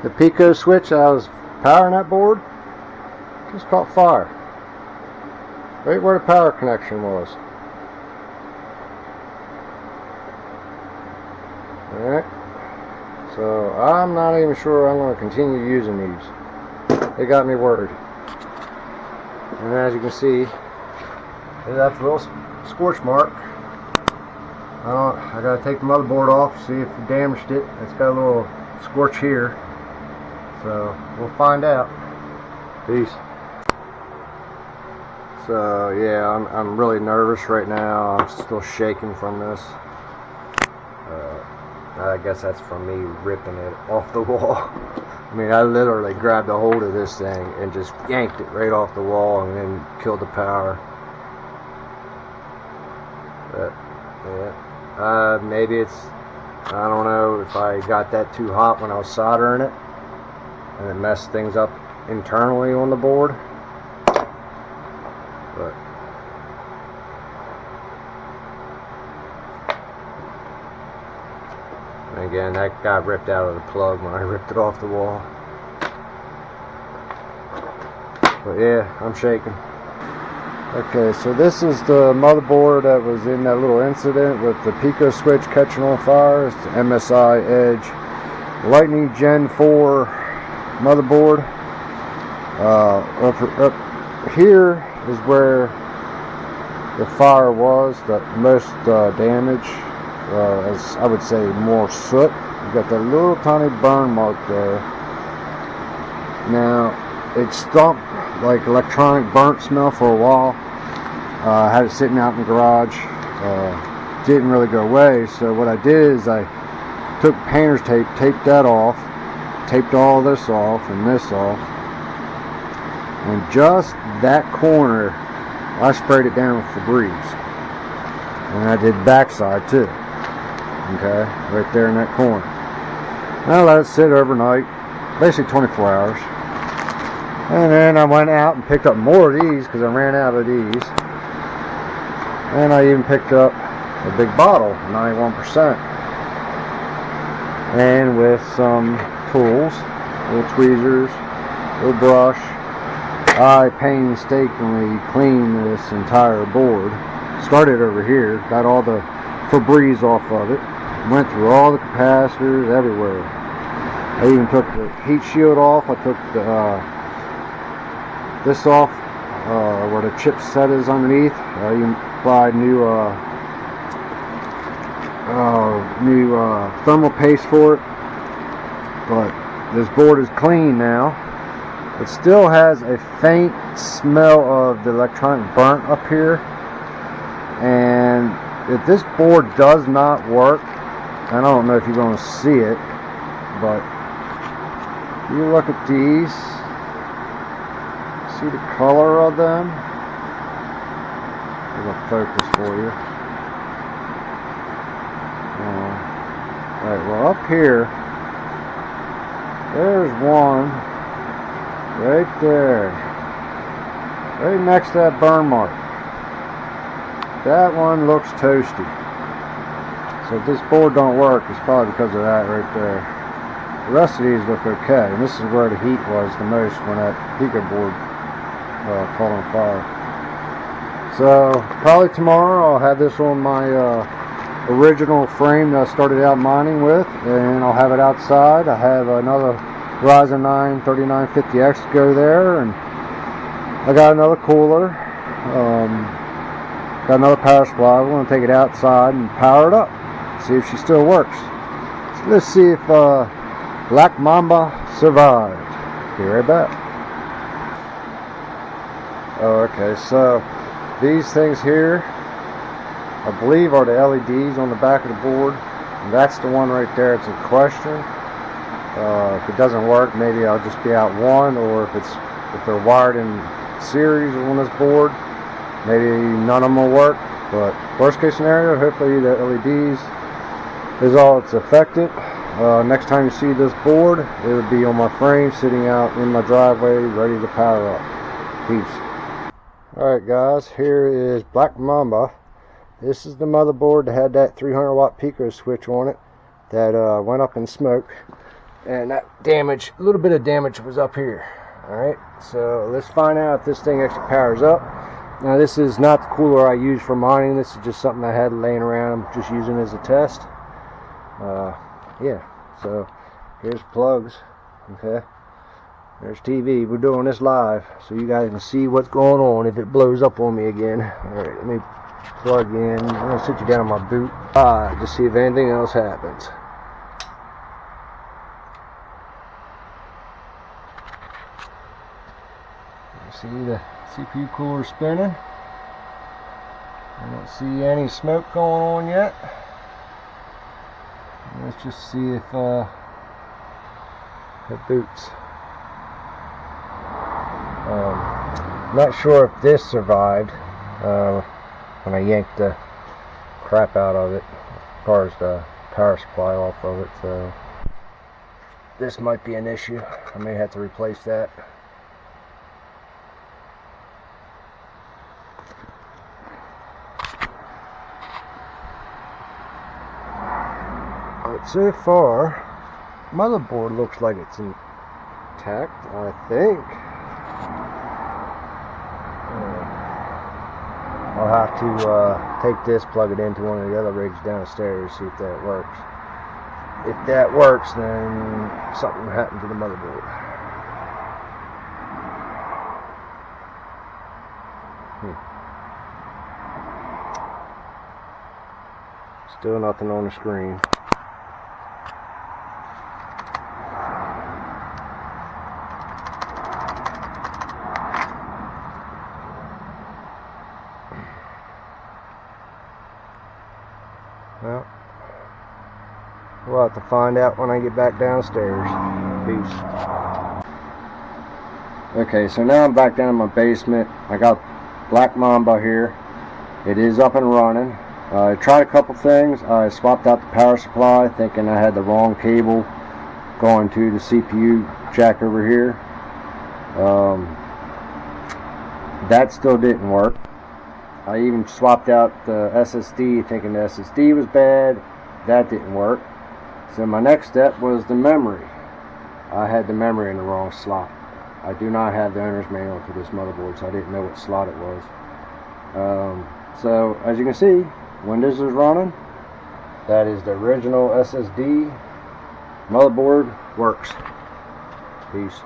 The Pico switch I was powering that board just caught fire. Right where the power connection was. Alright. So I'm not even sure I'm going to continue using these. They got me worried. And as you can see, that's a little scorch mark. I gotta take the motherboard off, see if it damaged it. It's got a little scorch here. So we'll find out. Peace. So yeah, I'm really nervous right now. I'm still shaking from this. I guess that's from me ripping it off the wall. I mean, I literally grabbed a hold of this thing and just yanked it right off the wall and then killed the power. But yeah, maybe it's, I don't know if I got that too hot when I was soldering it and it messed things up internally on the board. But and again, that got ripped out of the plug when I ripped it off the wall. But yeah, I'm shaking. Okay, so this is the motherboard that was in that little incident with the Pico switch catching on fire. It's the MSI Edge Lightning Gen 4 motherboard. Up here is where the fire was, the most damage. As I would say, more soot. You got that little tiny burn mark there. Now, it stunk like electronic burnt smell for a while. I had it sitting out in the garage. Didn't really go away. So what I did is I took painter's tape, taped that off, taped all this off and this off, and just that corner I sprayed it down with Febreze, and I did backside too. Okay, right there in that corner. I let it sit overnight, basically 24 hours. And then I went out and picked up more of these because I ran out of these. And I even picked up a big bottle, 91%. And with some tools, little tweezers, little brush, I painstakingly cleaned this entire board. Started over here, got all the Febreze off of it. Went through all the capacitors everywhere. I even took the heat shield off. I took the this off where the chipset is underneath. I even applied new thermal paste for it. But this board is clean now. It still has a faint smell of the electronic burnt up here. And if this board does not work, I don't know if you're going to see it, but if you look at these, see the color of them? I'm going to focus for you. Alright, well up here, there's one right there, right next to that burn mark. That one looks toasty. So if this board don't work, it's probably because of that right there. The rest of these look okay, and this is where the heat was the most when that Pico board caught on fire. So probably tomorrow I'll have this on my original frame that I started out mining with, and I'll have it outside. I have another Ryzen 9 3950X go there, and I got another cooler. Got another power supply. We're going to take it outside and power it up. See if she still works. So let's see if BlackMamba survived. Be right back. Oh, okay, so these things here, I believe, are the LEDs on the back of the board. And that's the one right there. It's in question. If it doesn't work, maybe I'll just be out one, or if they're wired in series on this board, maybe none of them will work. But worst case scenario, hopefully the LEDs is all that's affected. Next time you see this board, it would be on my frame sitting out in my driveway ready to power up. Peace. Alright guys, here is BlackMamba. This is the motherboard that had that 300 watt Pico switch on it that went up in smoke. And that damage, a little bit of damage was up here. Alright, so let's find out if this thing actually powers up. Now this is not the cooler I use for mining. This is just something I had laying around. I'm just using it as a test. Yeah, so here's plugs. Okay, there's TV. We're doing this live so you guys can see what's going on if it blows up on me again. Alright, let me plug in. I'm going to sit you down on my boot to see if anything else happens. See the CPU cooler spinning. I don't see any smoke going on yet. Let's just see if it boots. Not sure if this survived when I yanked the crap out of it, as far as the power supply off of it. So this might be an issue. I may have to replace that. But so far, motherboard looks like it's intact, I think. I'll have to take this, plug it into one of the other rigs downstairs, see if that works. If that works, then something happened to the motherboard. Still nothing on the screen. Well, we'll have to find out when I get back downstairs. Peace. Okay, so now I'm back down in my basement. I got BlackMamba here. It is up and running. I tried a couple things. I swapped out the power supply thinking I had the wrong cable going to the CPU jack over here. That still didn't work. I even swapped out the SSD thinking the SSD was bad. That didn't work. So my next step was the memory. I had the memory in the wrong slot. I do not have the owner's manual for this motherboard, so I didn't know what slot it was. So as you can see, Windows is running. That is the original SSD. Motherboard works. Peace.